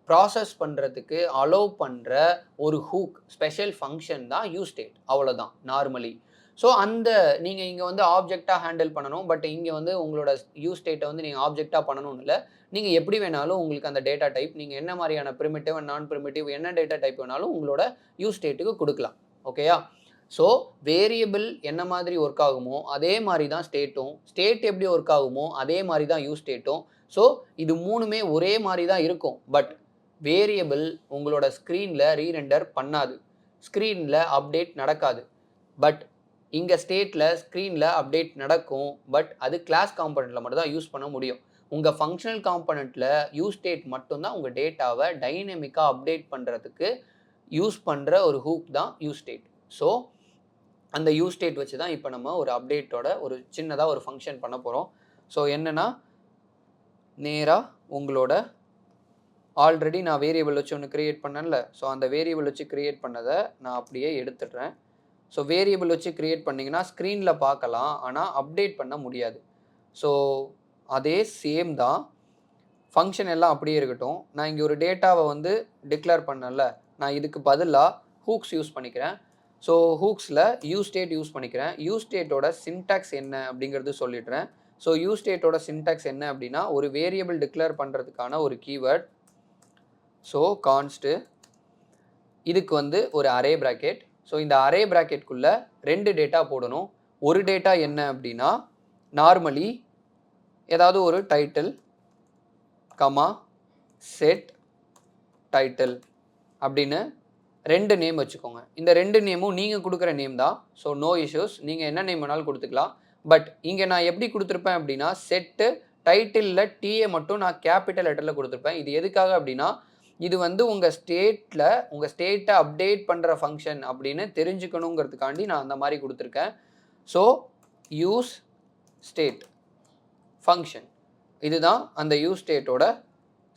ப்ராசஸ் பண்ணுறதுக்கு அலோவ் பண்ணுற ஒரு ஹூக் ஸ்பெஷல் ஃபங்க்ஷன் தான் யூஸ் ஸ்டேட். அவ்வளோதான் நார்மலி. ஸோ அந்த நீங்கள் இங்கே வந்து ஆப்ஜெக்டாக ஹேண்டில் பண்ணணும். பட் இங்கே வந்து உங்களோட யூஸ் ஸ்டேட்டை வந்து நீங்கள் ஆப்ஜெக்டாக பண்ணணும்னு இல்லை, நீங்கள் எப்படி வேணாலும் உங்களுக்கு அந்த டேட்டா டைப், நீங்கள் என்ன மாதிரியான ப்ரிமிட்டிவ் நான் ப்ரிமிட்டிவ் என்ன டேட்டா டைப் வேணாலும் உங்களோட யூஸ் ஸ்டேட்டுக்கு கொடுக்கலாம். ஓகேயா? ஸோ வேரியபிள் என்ன மாதிரி ஒர்க் ஆகுமோ அதே மாதிரி தான் ஸ்டேட்டும், ஸ்டேட் எப்படி ஒர்க் ஆகுமோ அதே மாதிரி தான் யூஸ் ஸ்டேட்டும். ஸோ இது மூணுமே ஒரே மாதிரி தான் இருக்கும். பட் வேரியபிள் உங்களோட ஸ்க்ரீனில் ரீரெண்டர் பண்ணாது, ஸ்க்ரீனில் அப்டேட் நடக்காது. பட் இங்கே ஸ்டேட்டில் ஸ்க்ரீனில் அப்டேட் நடக்கும். பட் அது கிளாஸ் காம்பனண்ட்டில் மட்டும் தான் யூஸ் பண்ண முடியும். உங்கள் ஃபங்க்ஷனல் காம்பனண்ட்டில் யூஸ் ஸ்டேட் மட்டும்தான் உங்கள் டேட்டாவை டைனமிக்காக அப்டேட் பண்ணுறதுக்கு யூஸ் பண்ணுற ஒரு ஹூக் தான் யூஸ் ஸ்டேட். ஸோ அந்த யூஸ் ஸ்டேட் வச்சு தான் இப்போ நம்ம ஒரு அப்டேட்டோட ஒரு சின்னதாக ஒரு ஃபங்க்ஷன் பண்ண போகிறோம். ஸோ என்னென்னா, நேராக உங்களோட ஆல்ரெடி நான் வேரியபிள் வச்சு ஒன்று க்ரியேட் பண்ணேன்ல, ஸோ அந்த வேரியபிள் வச்சு க்ரியேட் பண்ணதை நான் அப்படியே எடுத்துடுறேன். ஸோ வேரியபிள் வச்சு க்ரியேட் பண்ணிங்கன்னா ஸ்க்ரீனில் பார்க்கலாம், ஆனால் அப்டேட் பண்ண முடியாது. ஸோ அதே சேம் தான், ஃபங்க்ஷன் எல்லாம் அப்படியே இருக்கட்டும். நான் இங்கே ஒரு டேட்டாவை வந்து டிக்ளேர் பண்ணல, நான் இதுக்கு பதிலாக ஹூக்ஸ் யூஸ் பண்ணிக்கிறேன். ஸோ ஹூக்ஸில் யூஸ் ஸ்டேட் யூஸ் பண்ணிக்கிறேன். யூஸ் ஸ்டேட்டோட சின்டாக்ஸ் என்ன அப்படிங்கிறது சொல்லிடுறேன். ஸோ யூஸ் ஸ்டேட்டோட சின்டாக்ஸ் என்ன அப்படின்னா, ஒரு வேரியபிள் டிக்ளேர் பண்ணுறதுக்கான ஒரு கீவேர்ட். ஸோ கான்ஸ்ட்டு, இதுக்கு வந்து ஒரு அரே ப்ராக்கெட். ஸோ இந்த அரே ப்ராக்கெட்குள்ளே 2 டேட்டா போடணும். ஒரு டேட்டா என்ன அப்படின்னா, நார்மலி ஏதாவது ஒரு டைட்டில் கமா செட் டைட்டில் அப்படின்னு 2 நேம் வச்சுக்கோங்க. இந்த 2 நேமும் நீங்கள் கொடுக்குற நேம் தான். ஸோ நோ இஷ்யூஸ், நீங்கள் என்ன நேம் வேணாலும் கொடுத்துக்கலாம். பட் இங்கே நான் எப்படி கொடுத்துருப்பேன் அப்படின்னா, செட்டு டைட்டிலில் டிஏ மட்டும் நான் கேபிட்டல் லெட்டரில் கொடுத்துருப்பேன். இது எதுக்காக அப்படின்னா, இது வந்து உங்கள் ஸ்டேட்டை அப்டேட் பண்ணுற ஃபங்க்ஷன் அப்படின்னு தெரிஞ்சுக்கணுங்கிறதுக்காண்டி நான் அந்த மாதிரி கொடுத்துருக்கேன். ஸோ யூஸ் ஸ்டேட் ஃபங்க்ஷன், இதுதான் அந்த யூஸ் ஸ்டேட்டோட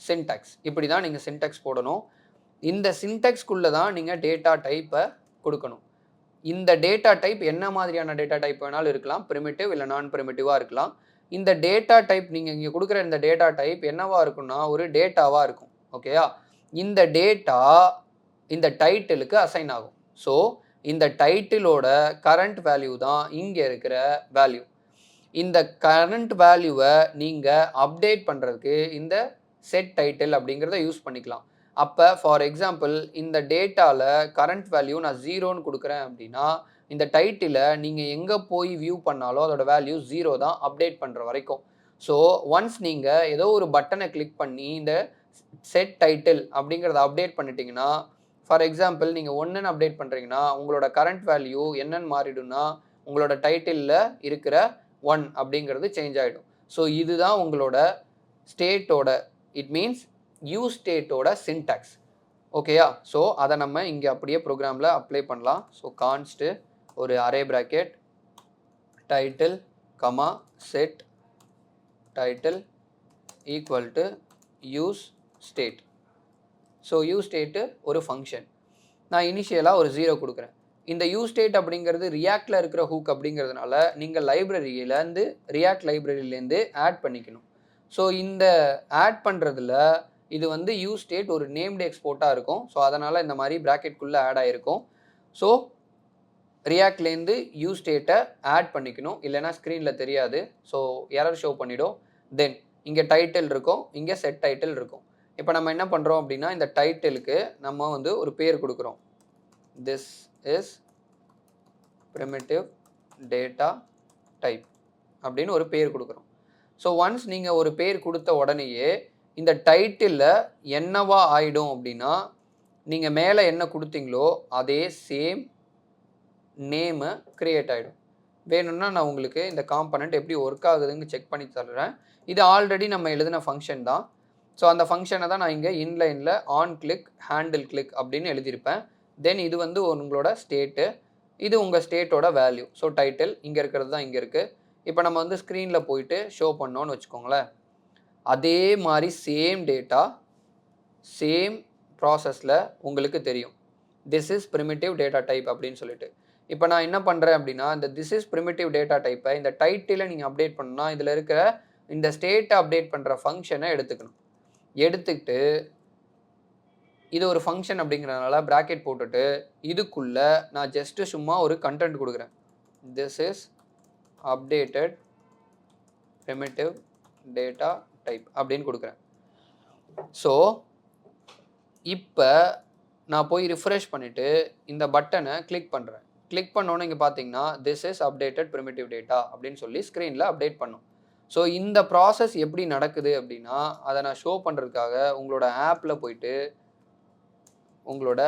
சின்டாக்ஸ். இப்படி தான் நீங்கள் சின்டாக்ஸ் போடணும். இந்த சின்டாக்ஸ்க்குள்ளே தான் நீங்கள் டேட்டா டைப்பை கொடுக்கணும். இந்த டேட்டா டைப் என்ன மாதிரியான டேட்டா டைப் வேணாலும் இருக்கலாம், ப்ரிமிட்டிவ் இல்லை நான் ப்ரிமிட்டிவாக இருக்கலாம். இந்த டேட்டா டைப் நீங்கள் இங்கே கொடுக்குற இந்த டேட்டா டைப் என்னவாக இருக்குன்னா, ஒரு டேட்டாவாக இருக்கும். ஓகேயா? இந்த டேட்டா இந்த டைட்டிலுக்கு அசைன் ஆகும். ஸோ இந்த டைட்டிலோட கரண்ட் வேல்யூ தான் இங்கே இருக்கிற வேல்யூ. இந்த கரண்ட் வேல்யூவை நீங்கள் அப்டேட் பண்ணுறதுக்கு இந்த செட் டைட்டில் அப்படிங்கிறத யூஸ் பண்ணிக்கலாம். அப்போ ஃபார் எக்ஸாம்பிள் இந்த டேட்டாவில் கரண்ட் வேல்யூ நான் 0ன்னு கொடுக்குறேன் அப்படின்னா, இந்த டைட்டிலை நீங்கள் எங்கே போய் வியூ பண்ணாலும் அதோட வேல்யூ 0 தான் அப்டேட் பண்ணுற வரைக்கும். ஸோ ஒன்ஸ் நீங்கள் ஏதோ ஒரு பட்டனை கிளிக் பண்ணி இந்த செட் டைட்டில் அப்படிங்கிறத அப்டேட் பண்ணிட்டீங்கன்னா, ஃபார் எக்ஸாம்பிள் நீங்கள் 1ன்னு அப்டேட் பண்ணுறீங்கன்னா, உங்களோட கரண்ட் வேல்யூ என்னன்னு மாறிடும்னா, உங்களோட டைட்டிலில் இருக்கிற 1 அப்படிங்கிறது சேஞ்ச் ஆகிடும். ஸோ இதுதான் உங்களோட ஸ்டேட்டோட, இட் மீன்ஸ் யூஸ் ஸ்டேட்டோட சின்டாக்ஸ். ஓகேயா? ஸோ அதை நம்ம இங்கே அப்படியே ப்ரோக்ராமில் அப்ளை பண்ணலாம். ஸோ கான்ஸ்ட்டு ஒரு array bracket title comma set title equal to use state. So use state ஒரு ஃபங்க்ஷன். நான் இனிஷியலாக ஒரு 0 கொடுக்குறேன். இந்த யூஸ் ஸ்டேட் அப்படிங்கிறது ரியாக்டில் இருக்கிற ஹூக் அப்படிங்கிறதுனால நீங்கள் லைப்ரரியிலேருந்து ரியாக்ட் லைப்ரரியிலேருந்து ஆட் பண்ணிக்கணும். ஸோ இந்த ஆட் பண்ணுறதுல இது வந்து யூஸ் ஸ்டேட் ஒரு நேம்டு எக்ஸ்போர்ட்டாக இருக்கும். ஸோ அதனால் இந்த மாதிரி ப்ராக்கெட்குள்ளே ஆட் ஆகிருக்கும். ஸோ ரியாக்ட்லேருந்து யூஸ் ஸ்டேட்டை ஆட் பண்ணிக்கணும், இல்லைனா ஸ்க்ரீனில் தெரியாது. ஸோ எரர் ஷோ பண்ணிவிடும். தென் இங்கே டைட்டில் இருக்கும், இங்கே செட் டைட்டில் இருக்கும். இப்போ நம்ம என்ன பண்ணுறோம் அப்படின்னா, இந்த டைட்டிலுக்கு நம்ம வந்து ஒரு பேர் கொடுக்குறோம். This is primitive data type அப்படின்னு ஒரு பேர் கொடுக்குறோம். ஸோ ஒன்ஸ் நீங்கள் ஒரு பேர் கொடுத்த உடனேயே இந்த டைட்டிலில் என்னவா ஆகிடும் அப்படின்னா, நீங்கள் மேலே என்ன கொடுத்தீங்களோ அதே சேம் நேமு க்ரியேட் ஆகிடும். வேணும்னா நான் உங்களுக்கு இந்த காம்பனண்ட் எப்படி ஒர்க் ஆகுதுன்னு செக் பண்ணி தர்றேன். இது ஆல்ரெடி நம்ம எழுதின ஃபங்க்ஷன் தான். ஸோ அந்த ஃபங்க்ஷனை தான் நான் இங்கே இன்லைனில் ஆன் கிளிக் ஹேண்டில் கிளிக் அப்படின்னு எழுதியிருப்பேன். தென் இது வந்து உங்களோட ஸ்டேட்டு, இது உங்கள் ஸ்டேட்டோட வேல்யூ. ஸோ டைட்டில் இங்கே இருக்கிறது தான் இங்கே இருக்குது. இப்போ நம்ம வந்து ஸ்க்ரீனில் போயிட்டு ஷோ பண்ணோன்னு வச்சுக்கோங்களேன். அதே மாதிரி சேம் டேட்டா சேம் ப்ராசஸில் உங்களுக்கு தெரியும். This is primitive data type அப்படின்னு சொல்லிட்டு. இப்போ நான் என்ன பண்ணுறேன் அப்படின்னா, இந்த திஸ் இஸ் ப்ரிமிட்டிவ் டேட்டா டைப்பை இந்த டைட்டிலை நீங்கள் அப்டேட் பண்ணணும்னா, இதில் இருக்கிற இந்த ஸ்டேட்டை அப்டேட் பண்ணுற ஃபங்க்ஷனை எடுத்துக்கணும். எடுத்துக்கிட்டு இது ஒரு ஃபங்க்ஷன் அப்படிங்கிறதுனால ப்ராக்கெட் போட்டுட்டு இதுக்குள்ளே நான் ஜஸ்ட்டு சும்மா ஒரு கண்டென்ட் கொடுக்குறேன். This is updated primitive data type அப்படின்னு கொடுக்குறேன். ஸோ இப்போ நான் போய் ரிஃப்ரெஷ் பண்ணிவிட்டு இந்த பட்டனை கிளிக் பண்ணுறேன். கிளிக் பண்ணோன்னே இங்கே பார்த்தீங்கன்னா this is updated primitive data அப்படின்னு சொல்லி ஸ்க்ரீனில் அப்டேட் பண்ணும். ஸோ இந்த ப்ராசஸ் எப்படி நடக்குது அப்படின்னா அதை நான் ஷோ பண்ணுறதுக்காக உங்களோட ஆப்பில் போயிட்டு உங்களோட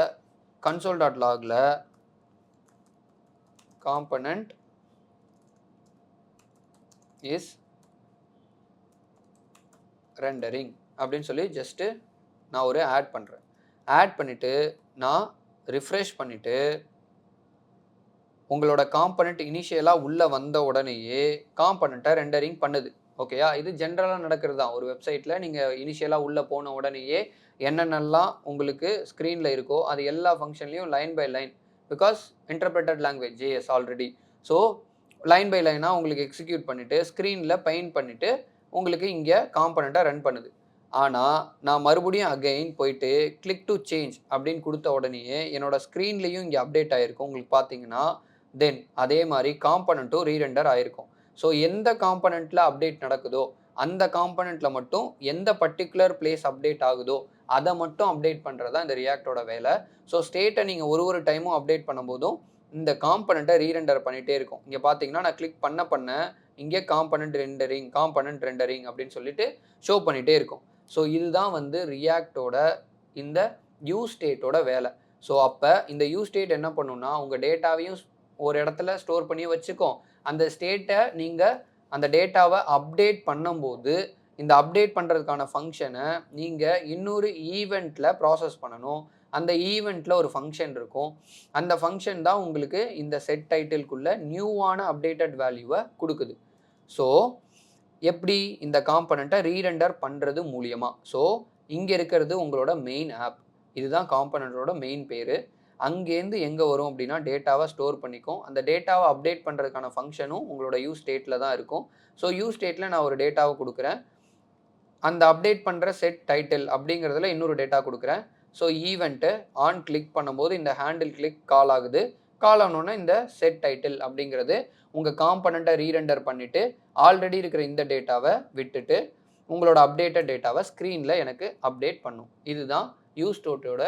console.logல காம்பனண்ட் இஸ் ரெண்டரிங் அப்படின்னு சொல்லி ஜஸ்ட்டு நான் ஒரு ஆட் பண்ணுறேன். ஆட் பண்ணிவிட்டு நான் ரிஃப்ரெஷ் பண்ணிவிட்டு உங்களோட காம்பனண்ட் இனிஷியலாக உள்ளே வந்த உடனேயே காம்பனண்ட்டை ரெண்டரிங் பண்ணுது. ஓகேயா? இது ஜென்ரலாக நடக்கிறது தான். ஒரு வெப்சைட்டில் நீங்கள் இனிஷியலாக உள்ளே போன உடனேயே என்னென்னலாம் உங்களுக்கு ஸ்க்ரீனில் இருக்கோ அது எல்லா ஃபங்க்ஷன்லையும் line by line, because interpreted language JS already. So line by லைனாக உங்களுக்கு எக்ஸிக்யூட் பண்ணிவிட்டு ஸ்க்ரீனில் பெயிண்ட் பண்ணிவிட்டு உங்களுக்கு இங்கே காம்பனண்ட்டை ரன் பண்ணுது. ஆனால் நான் மறுபடியும் அகைன் போயிட்டு கிளிக் டு சேஞ்ச் அப்படின்னு கொடுத்த உடனேயே என்னோட ஸ்க்ரீன்லேயும் இங்கே அப்டேட் ஆகிருக்கும். உங்களுக்கு பார்த்தீங்கன்னா தென் அதே மாதிரி காம்பனண்ட்டும் ரீரெண்டர் ஆகிருக்கும். ஸோ எந்த காம்பனண்ட்டில் அப்டேட் நடக்குதோ அந்த காம்பனண்ட்டில் மட்டும் எந்த பர்டிகுலர் பிளேஸ் அப்டேட் ஆகுதோ அதை மட்டும் அப்டேட் பண்ணுறது தான் இந்த ரியாக்டோட வேலை. ஸோ ஸ்டேட்டை நீங்கள் ஒரு டைமும் அப்டேட் பண்ணும்போதும் இந்த காம்பனண்ட்டை ரீரெண்டர் பண்ணிகிட்டே இருக்கும். இங்கே பார்த்தீங்கன்னா நான் கிளிக் பண்ண இங்கே காம்பனண்ட் ரெண்டரிங் அப்படின்னு சொல்லிட்டு ஷோ பண்ணிகிட்டே இருக்கும். ஸோ இதுதான் வந்து ரியாக்டோட இந்த யூஸ் ஸ்டேட்டோட வேலை. ஸோ அப்போ இந்த யூஸ் ஸ்டேட் என்ன பண்ணுன்னா உங்கள் டேட்டாவையும் ஒரு இடத்துல ஸ்டோர் பண்ணி வச்சுக்கோம். அந்த ஸ்டேட்டை நீங்கள் அந்த டேட்டாவை அப்டேட் பண்ணும்போது இந்த அப்டேட் பண்ணுறதுக்கான ஃபங்க்ஷனை நீங்கள் இன்னொரு ஈவெண்ட்டில் ப்ராசஸ் பண்ணணும். அந்த ஈவெண்ட்டில் ஒரு ஃபங்க்ஷன் இருக்கும். அந்த ஃபங்க்ஷன் தான் உங்களுக்கு இந்த செட் டைட்டிலுக்குள்ளே நியூவான அப்டேட்டட் வேல்யூவை கொடுக்குது. ஸோ எப்படி இந்த காம்பனண்ட்டை ரீரெண்டர் பண்ணுறது மூலியமாக. ஸோ இங்கே இருக்கிறது உங்களோட மெயின் ஆப். இதுதான் காம்பனண்ட்டோட மெயின் பேர். அங்கேருந்து எங்கே வரும் அப்படின்னா டேட்டாவை ஸ்டோர் பண்ணிக்கும். அந்த டேட்டாவை அப்டேட் பண்ணுறதுக்கான ஃபங்க்ஷனும் உங்களோட யூஸ் ஸ்டேட்டில் தான் இருக்கும். ஸோ யூஸ் ஸ்டேட்டில் நான் ஒரு டேட்டாவை கொடுக்குறேன். அந்த அப்டேட் பண்ணுற செட் டைட்டில் அப்படிங்கிறதுல இன்னொரு டேட்டா கொடுக்குறேன். ஸோ ஈவெண்ட்டு ஆன் கிளிக் பண்ணும்போது இந்த ஹேண்டில் கிளிக் கால் ஆகுது. கால் ஆனோன்னா இந்த செட் டைட்டில் அப்படிங்கிறது உங்கள் காம்பனண்ட்டை ரீரெண்டர் பண்ணிவிட்டு ஆல்ரெடி இருக்கிற இந்த டேட்டாவை விட்டுட்டு உங்களோட அப்டேட்டட் டேட்டாவை ஸ்க்ரீனில் எனக்கு அப்டேட் பண்ணும். இதுதான் யூஸ் ஸ்டேட்டோட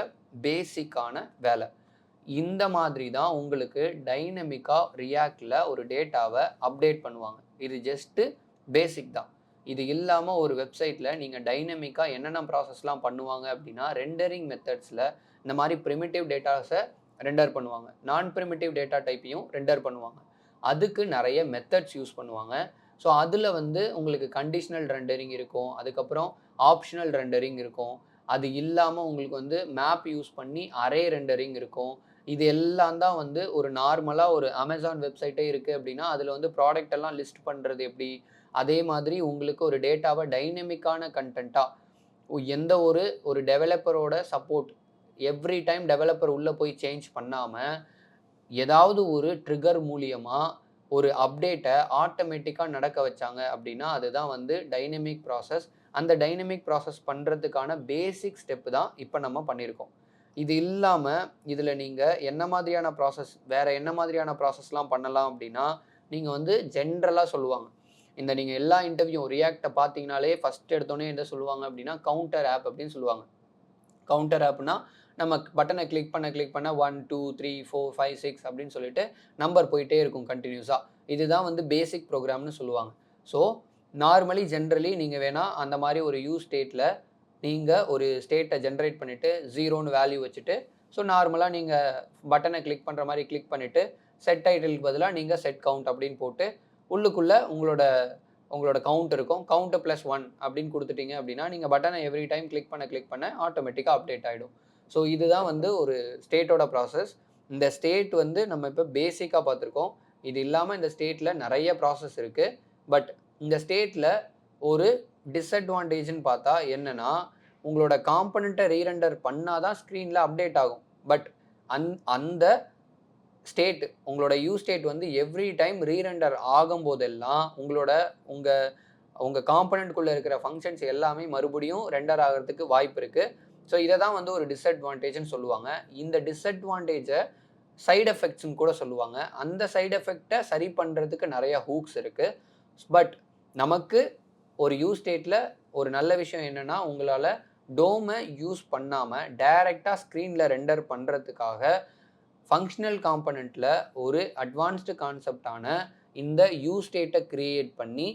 பேசிக்கான வேலை. இந்த மாதிரி தான் உங்களுக்கு டைனமிக்காக ரியாக்டில் ஒரு டேட்டாவை அப்டேட் பண்ணுவாங்க. இது ஜஸ்ட்டு பேசிக் தான். இது இல்லாமல் ஒரு வெப்சைட்டில் நீங்கள் டைனமிக்காக என்னென்ன ப்ராசஸ்லாம் பண்ணுவாங்க அப்படின்னா ரெண்டரிங் மெத்தட்ஸில் இந்த மாதிரி ப்ரிமிட்டிவ் டேட்டாஸை ரெண்டர் பண்ணுவாங்க. நான் ப்ரிமிட்டிவ் டேட்டா டைப்பையும் ரெண்டர் பண்ணுவாங்க. அதுக்கு நிறைய மெத்தட்ஸ் யூஸ் பண்ணுவாங்க. ஸோ அதில் வந்து உங்களுக்கு கண்டிஷனல் ரெண்டரிங் இருக்கும், அதுக்கப்புறம் ஆப்ஷனல் ரெண்டரிங் இருக்கும். அது இல்லாமல் உங்களுக்கு வந்து மேப் யூஸ் பண்ணி அரே ரெண்டரிங் இருக்கும். இது எல்லாம் தான் வந்து ஒரு நார்மலாக ஒரு அமேசான் வெப்சைட்டே இருக்குது அப்படின்னா அதில் வந்து ப்ராடக்ட் எல்லாம் லிஸ்ட் பண்ணுறது எப்படி, அதே மாதிரி உங்களுக்கு ஒரு டேட்டாவை டைனமிக்கான கண்டென்ட்டாக எந்த ஒரு டெவலப்பரோட சப்போர்ட் எவ்ரி டைம் டெவலப்பர் உள்ளே போய் சேஞ்ச் பண்ணாமல் ஏதாவது ஒரு ட்ரிகர் மூலியமாக ஒரு அப்டேட்டை ஆட்டோமேட்டிக்காக நடக்க வச்சாங்க அப்படின்னா அதுதான் வந்து டைனமிக் ப்ராசஸ். அந்த டைனமிக் ப்ராசஸ் பண்ணுறதுக்கான பேசிக் ஸ்டெப்பு தான் இப்போ நம்ம பண்ணியிருக்கோம். இது இல்லாமல் இதில் நீங்கள் என்ன மாதிரியான ப்ராசஸ் வேறு என்ன மாதிரியான ப்ராசஸ்லாம் பண்ணலாம் அப்படின்னா நீங்கள் வந்து ஜென்ரலாக சொல்லுவாங்க. இந்த நீங்கள் எல்லா இன்டர்வியூ ரியாக்டை பார்த்தீங்கனாலே ஃபஸ்ட் எடுத்தோன்னே என்ன சொல்லுவாங்க அப்படின்னா கவுண்டர் ஆப் அப்படின்னு சொல்லுவாங்க. கவுண்டர் ஆப்னா நம்ம பட்டனை கிளிக் பண்ண 1 2 3 4 5 6 அப்படின்னு சொல்லிட்டு நம்பர் போயிட்டே இருக்கும் கண்டினியூஸாக. இதுதான் வந்து பேசிக் ப்ரோக்ராம்னு சொல்லுவாங்க. ஸோ நார்மலி ஜென்ரலி நீங்கள் வேணால் அந்த மாதிரி ஒரு யூஸ் ஸ்டேட்டில் நீங்கள் ஒரு ஸ்டேட்டை ஜென்ரேட் பண்ணிவிட்டு 0ன்னு வேல்யூ வச்சுட்டு ஸோ நார்மலாக நீங்கள் பட்டனை கிளிக் பண்ணுற மாதிரி கிளிக் பண்ணிவிட்டு செட் டைட்டிலுக்கு பதிலாக நீங்கள் செட் கவுண்ட் அப்படின்னு போட்டு உள்ளுக்குள்ளே உங்களோட கவுண்ட் இருக்கும். கவுண்ட்டு +1 அப்படின்னு கொடுத்துட்டீங்க அப்படின்னா நீங்கள் பட்டனை எவ்ரி டைம் கிளிக் பண்ண ஆட்டோமேட்டிக்காக அப்டேட் ஆகிடும். ஸோ இதுதான் வந்து ஒரு ஸ்டேட்டோட ப்ராசஸ். இந்த ஸ்டேட் வந்து நம்ம இப்போ பேசிக்காக பார்த்துருக்கோம். இது இல்லாமல் இந்த ஸ்டேட்டில் நிறைய ப்ராசஸ் இருக்குது. பட் இந்த ஸ்டேட்டில் ஒரு டிஸ்அட்வான்டேஜ்னு பார்த்தா என்னென்னா உங்களோட காம்பனண்ட்டை ரீரெண்டர் பண்ணால் தான் ஸ்க்ரீனில் அப்டேட் ஆகும். பட் அந்த ஸ்டேட் உங்களோட யூஸ் ஸ்டேட் வந்து எவ்ரி டைம் ரீரெண்டர் ஆகும்போதெல்லாம் உங்கள் காம்பனண்ட்குள்ளே இருக்கிற ஃபங்க்ஷன்ஸ் எல்லாமே மறுபடியும் ரெண்டர் ஆகிறதுக்கு வாய்ப்பு இருக்குது. ஸோ இதை தான் வந்து ஒரு டிஸ்அட்வான்டேஜ்னு சொல்லுவாங்க. இந்த டிஸ்அட்வான்டேஜை சைடு எஃபெக்ட்ஸ்னு கூட சொல்லுவாங்க. அந்த சைடு எஃபெக்டை சரி பண்ணுறதுக்கு நிறையா ஹூக்ஸ் இருக்குது. பட் நமக்கு ஒரு யூஸ் ஸ்டேட்டில் ஒரு நல்ல விஷயம் என்னென்னா உங்களால் டோமை யூஸ் பண்ணாமல் டைரெக்டாக ஸ்க்ரீனில் ரெண்டர் பண்ணுறதுக்காக ஃபங்க்ஷனல் காம்பனண்ட்டில் ஒரு அட்வான்ஸ்டு கான்செப்டான இந்த யூ ஸ்டேட்டை க்ரியேட் பண்ணி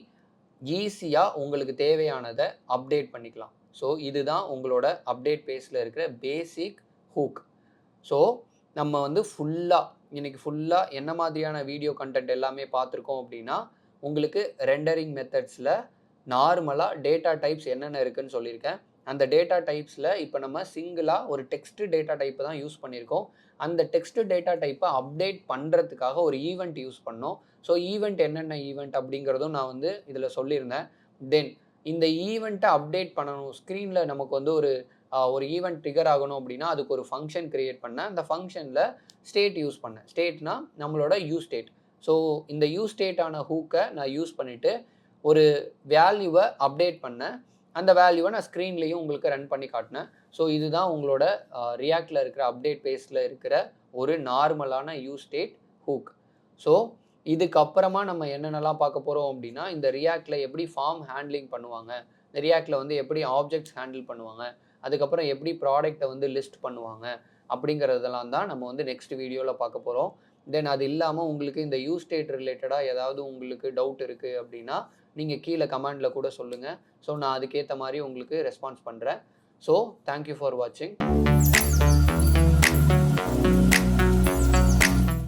ஈஸியாக உங்களுக்கு தேவையானதை அப்டேட் பண்ணிக்கலாம். ஸோ இதுதான் உங்களோட அப்டேட் பேஸில் இருக்கிற பேசிக் ஹூக். ஸோ நம்ம வந்து இன்னைக்கு ஃபுல்லாக என்ன மாதிரியான வீடியோ கண்டென்ட் எல்லாமே பார்த்துருக்கோம் அப்படின்னா, உங்களுக்கு ரெண்டரிங் மெத்தட்ஸில் நார்மலாக டேட்டா டைப்ஸ் என்னென்ன இருக்குன்னு சொல்லியிருக்கேன். அந்த டேட்டா டைப்ஸில் இப்போ நம்ம சிங்கிளாக ஒரு டெக்ஸ்ட் டேட்டா டைப்பை தான் யூஸ் பண்ணியிருக்கோம். அந்த டெக்ஸ்ட் டேட்டா டைப்பை அப்டேட் பண்ணுறதுக்காக ஒரு ஈவெண்ட் யூஸ் பண்ணோம். ஸோ ஈவெண்ட் என்னென்ன ஈவெண்ட் அப்படிங்கிறதும் நான் வந்து இதில் சொல்லியிருந்தேன். தென் இந்த ஈவெண்ட்டை அப்டேட் பண்ணணும், ஸ்க்ரீனில் நமக்கு வந்து ஒரு ஈவெண்ட் ட்ரிகர் ஆகணும் அப்படின்னா அதுக்கு ஒரு ஃபங்க்ஷன் கிரியேட் பண்ணேன். அந்த ஃபங்க்ஷனில் ஸ்டேட் யூஸ் பண்ணேன். ஸ்டேட்னா நம்மளோட யூ ஸ்டேட். ஸோ இந்த யூ ஸ்டேட்டான ஹூக்கை நான் யூஸ் பண்ணிவிட்டு ஒரு வேல்யூவை அப்டேட் பண்ணேன். அந்த வேல்யூவை நான் ஸ்க்ரீன்லேயும் உங்களுக்கு ரன் பண்ணி காட்டினேன். ஸோ இதுதான் உங்களோட ரியாக்டில் இருக்கிற அப்டேட் பேஸில் இருக்கிற ஒரு நார்மலான யூ ஸ்டேட் ஹூக். ஸோ இதுக்கப்புறமா நம்ம என்னென்னலாம் பார்க்க போகிறோம் அப்படின்னா, இந்த ரியாக்டில் எப்படி ஃபார்ம் ஹேண்ட்லிங் பண்ணுவாங்க, இந்த ரியாக்டில் வந்து எப்படி ஆப்ஜெக்ட்ஸ் ஹேண்டில் பண்ணுவாங்க, அதுக்கப்புறம் எப்படி ப்ராடக்ட்டை வந்து லிஸ்ட் பண்ணுவாங்க அப்படிங்கிறதெல்லாம் தான் நம்ம வந்து நெக்ஸ்ட் வீடியோவில் பார்க்க போகிறோம். தென் அது இல்லாமல் உங்களுக்கு இந்த யூ ஸ்டேட் ரிலேட்டடாக ஏதாவது உங்களுக்கு டவுட் இருக்குது அப்படின்னா நீங்கள் கீழே கமெண்டில் கூட சொல்லுங்கள். ஸோ நான் அதுக்கேற்ற மாதிரி உங்களுக்கு ரெஸ்பான்ஸ் பண்ணுறேன். ஸோ தேங்க்யூ ஃபார் வாட்சிங்.